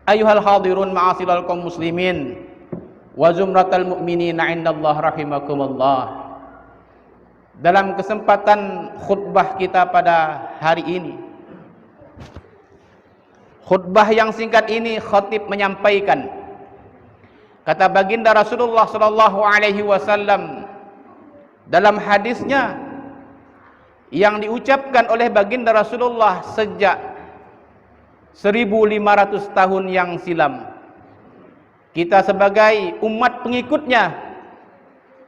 Ayuhal hadirun ma'asyiral kaum muslimin wa zumratal mu'minina indallah rahimakumullah. Dalam kesempatan khutbah kita pada hari ini, khutbah yang singkat ini, khatib menyampaikan, kata baginda Rasulullah sallallahu alaihi wasallam dalam hadisnya yang diucapkan oleh baginda Rasulullah sejak 1500 tahun yang silam. Kita sebagai umat pengikutnya,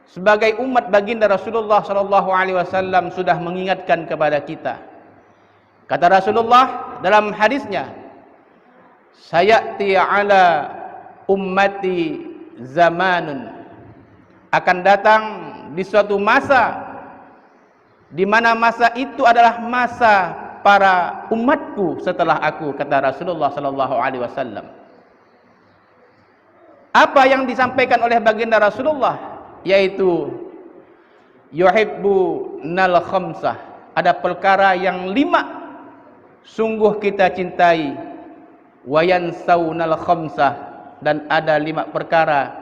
sebagai umat baginda Rasulullah sallallahu alaihi wasallam sudah mengingatkan kepada kita. Kata Rasulullah dalam hadisnya, sayati ala ummati zamanun, akan datang di suatu masa di mana masa itu adalah masa para umatku setelah aku, kata Rasulullah sallallahu alaihi wasallam. Apa yang disampaikan oleh baginda Rasulullah, yaitu yuhibbunal khamsah, ada perkara yang 5 sungguh kita cintai, wa yansaunal khamsah, dan ada 5 perkara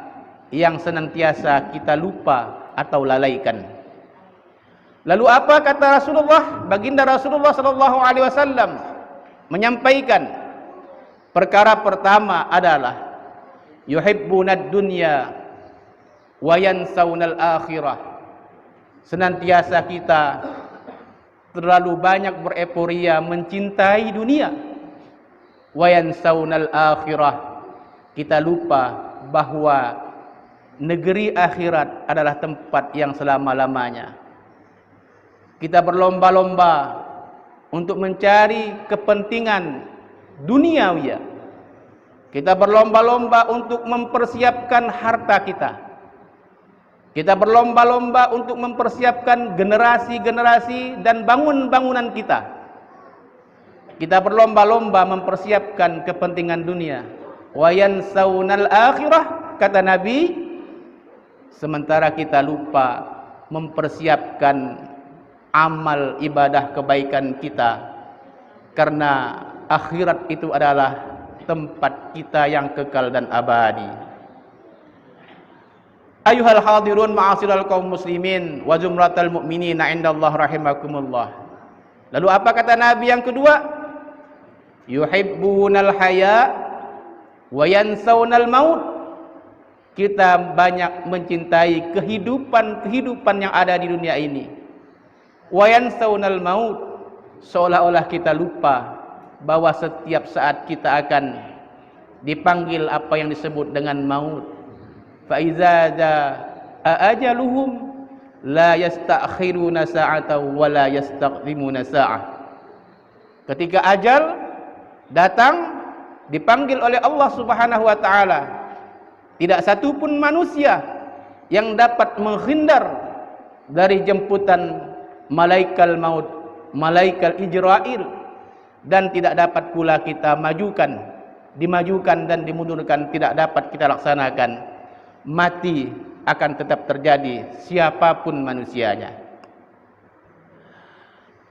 yang senantiasa kita lupa atau lalaikan. Lalu apa kata Rasulullah? Baginda Rasulullah sallallahu alaihi wasallam menyampaikan, perkara pertama adalah yuhibbunad dunya wa yansaunal akhirah. Senantiasa kita terlalu banyak bereporia mencintai dunia, wa yansaunal akhirah, kita lupa bahwa negeri akhirat adalah tempat yang selama-lamanya. Kita berlomba-lomba untuk mencari kepentingan duniawi. Kita berlomba-lomba untuk mempersiapkan harta kita. Kita berlomba-lomba untuk mempersiapkan generasi-generasi dan bangunan kita. Kita berlomba-lomba mempersiapkan kepentingan dunia. Wa yansaunal akhirah, kata Nabi, sementara kita lupa mempersiapkan amal ibadah kebaikan kita, karena akhirat itu adalah tempat kita yang kekal dan abadi. Ayuhal hadirun ma'asyiral kaum muslimin wa zumratal mu'minina indallah rahimakumullah. Lalu apa kata Nabi yang kedua? Yuhibbunal haya wa yansaunal maut. Kita banyak mencintai kehidupan yang ada di dunia ini. Wa yansaunal maut, seolah-olah kita lupa bahwa setiap saat kita akan dipanggil apa yang disebut dengan maut. Fa iza ajaluhum la yastakhiruna sa'atan wa la yastaqdimuna sa'ah. Ketika ajal datang, dipanggil oleh Allah Subhanahu wa taala, tidak satu pun manusia yang dapat menghindar dari jemputan malaikat maut, malaikat Ijrail, dan tidak dapat pula kita dimajukan dan dimundurkan, tidak dapat kita laksanakan. Mati akan tetap terjadi siapapun manusianya.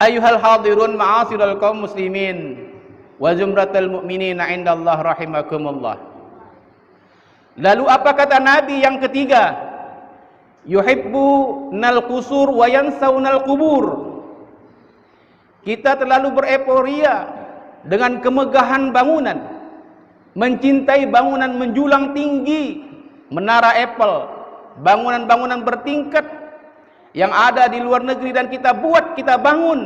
Ayuhal hadirun ma'asyiral kaum muslimin wa zumratal mu'minina indallah rahimakumullah. Lalu apa kata Nabi yang ketiga? Yuhibbunal qusur wa yansaunal qubur. Kita terlalu bereporia dengan kemegahan bangunan, mencintai bangunan menjulang tinggi, menara Eiffel, bangunan-bangunan bertingkat yang ada di luar negeri, dan kita bangun.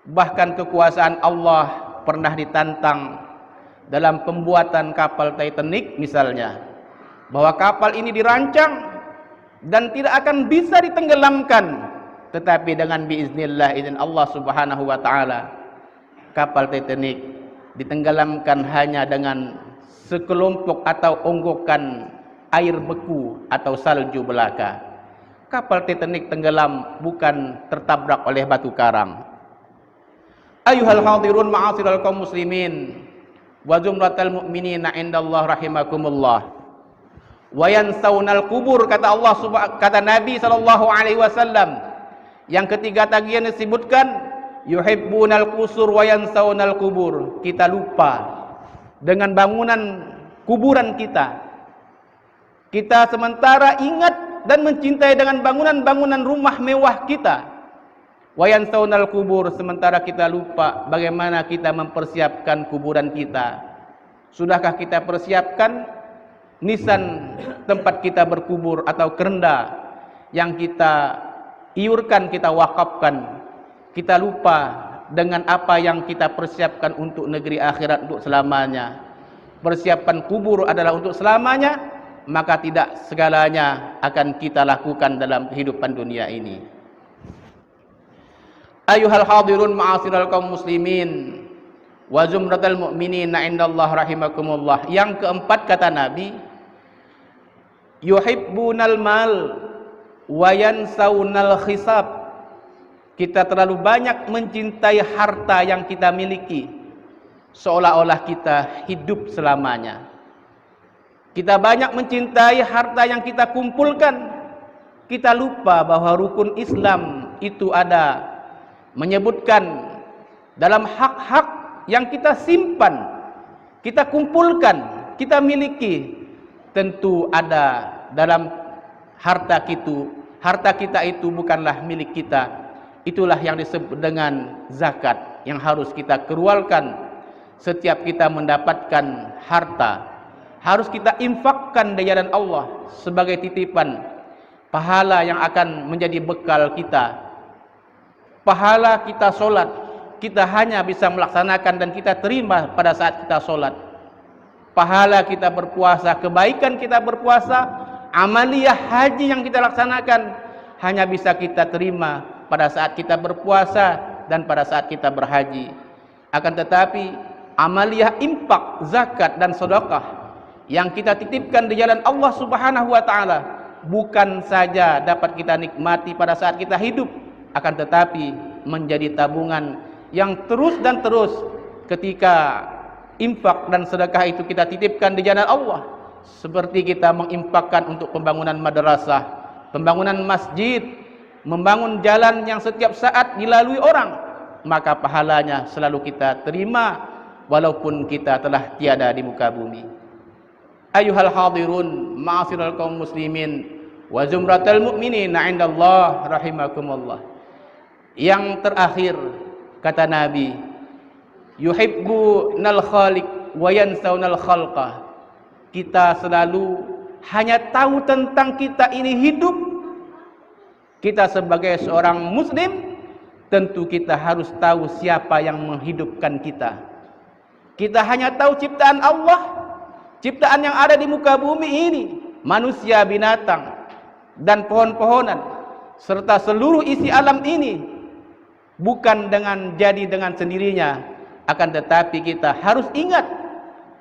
Bahkan kekuasaan Allah pernah ditantang dalam pembuatan kapal Titanic misalnya, bahwa kapal ini dirancang dan tidak akan bisa ditenggelamkan, tetapi dengan biiznillah, izin Allah Subhanahu wa taala, kapal Titanic ditenggelamkan hanya dengan sekelompok atau onggokan air beku atau salju belaka. Kapal Titanic tenggelam bukan tertabrak oleh batu karang. Ayuhal hadirun ma'asyiral kaum muslimin wa zumratal mu'minina indallah rahimakumullah. Wa yansaunal kubur, kata Nabi sallallahu alaihi wasallam. Yang ketiga tadi yang disebutkan, yuhibbunal qusur wa yansaunal kubur. Kita lupa dengan bangunan kuburan kita. Kita sementara ingat dan mencintai dengan bangunan-bangunan rumah mewah kita. Wa yansawnal kubur, sementara kita lupa bagaimana kita mempersiapkan kuburan kita. Sudahkah kita persiapkan nisan tempat kita berkubur atau kerenda yang kita iurkan, kita wakafkan? Kita lupa dengan apa yang kita persiapkan untuk negeri akhirat, untuk selamanya. Persiapan kubur adalah untuk selamanya, maka tidak segalanya akan kita lakukan dalam kehidupan dunia ini. Ayuhal hadirun ma'asyiral kaum muslimin wa zumratal mu'minina indallah rahimakumullah. Yang keempat kata Nabi, yuhibbunal mal wa yansawnal hisab. Kita terlalu banyak mencintai harta yang kita miliki, seolah-olah kita hidup selamanya. Kita banyak mencintai harta yang kita kumpulkan, kita lupa bahwa rukun Islam itu ada, menyebutkan dalam hak-hak yang kita simpan, kita kumpulkan, kita miliki, tentu ada dalam harta kita itu bukanlah milik kita. Itulah yang disebut dengan zakat yang harus kita keluarkan setiap kita mendapatkan harta. Harus kita infakkan di jalan Allah sebagai titipan pahala yang akan menjadi bekal kita. Pahala kita solat, kita hanya bisa melaksanakan dan kita terima pada saat kita solat. Pahala kita berpuasa, kebaikan kita berpuasa, amaliyah haji yang kita laksanakan hanya bisa kita terima pada saat kita berpuasa dan pada saat kita berhaji. Akan tetapi amaliyah infak, zakat dan sedekah yang kita titipkan di jalan Allah Subhanahu wa taala bukan saja dapat kita nikmati pada saat kita hidup, akan tetapi menjadi tabungan yang terus dan terus ketika infak dan sedekah itu kita titipkan di jalan Allah. Seperti kita menginfakkan untuk pembangunan madrasah, pembangunan masjid, membangun jalan yang setiap saat dilalui orang, maka pahalanya selalu kita terima walaupun kita telah tiada di muka bumi. Ayuhal hadirun ma'asyiral kaum muslimin wa zumratal mu'minina indallah rahimakumullah. Yang terakhir kata Nabi, yuhibbunal khaliq wa yansawnal khalqa. Kita selalu hanya tahu tentang kita ini hidup. Kita sebagai seorang muslim tentu kita harus tahu siapa yang menghidupkan kita. Kita hanya tahu ciptaan Allah, ciptaan yang ada di muka bumi ini, manusia, binatang dan pohon-pohonan serta seluruh isi alam ini. Bukan dengan sendirinya, akan tetapi kita harus ingat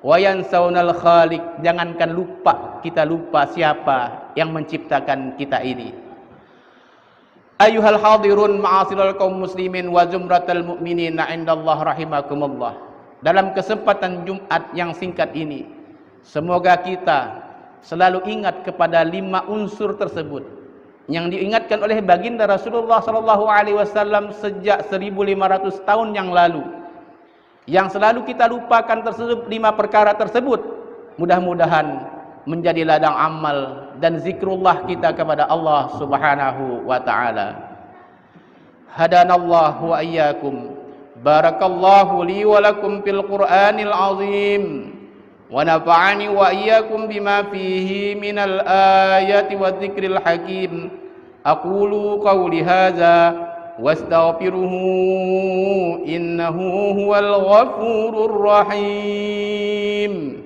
wa yansawnal khaliq. Jangankan kita lupa siapa yang menciptakan kita ini. Ayuhal hadirun ma'asyiral kaum muslimin wa zumratal mu'minina indallah rahimakumullah. Dalam kesempatan Jumat yang singkat ini, semoga kita selalu ingat kepada 5 unsur tersebut yang diingatkan oleh baginda Rasulullah SAW sejak 1500 tahun yang lalu, yang selalu kita lupakan tersebut. 5 perkara tersebut mudah-mudahan menjadi ladang amal dan zikrullah kita kepada Allah Subhanahu wa taala. Hadanallahu wa iyyakum. Barakallahu li wa lakum fil Qur'anil azim. Wa nafa'ani wa iyyakum bima fihi minal ayati wa dzikril hakim. Aqulu qawli hadza wastaghfiruhu innahu huwal ghafurur rahim.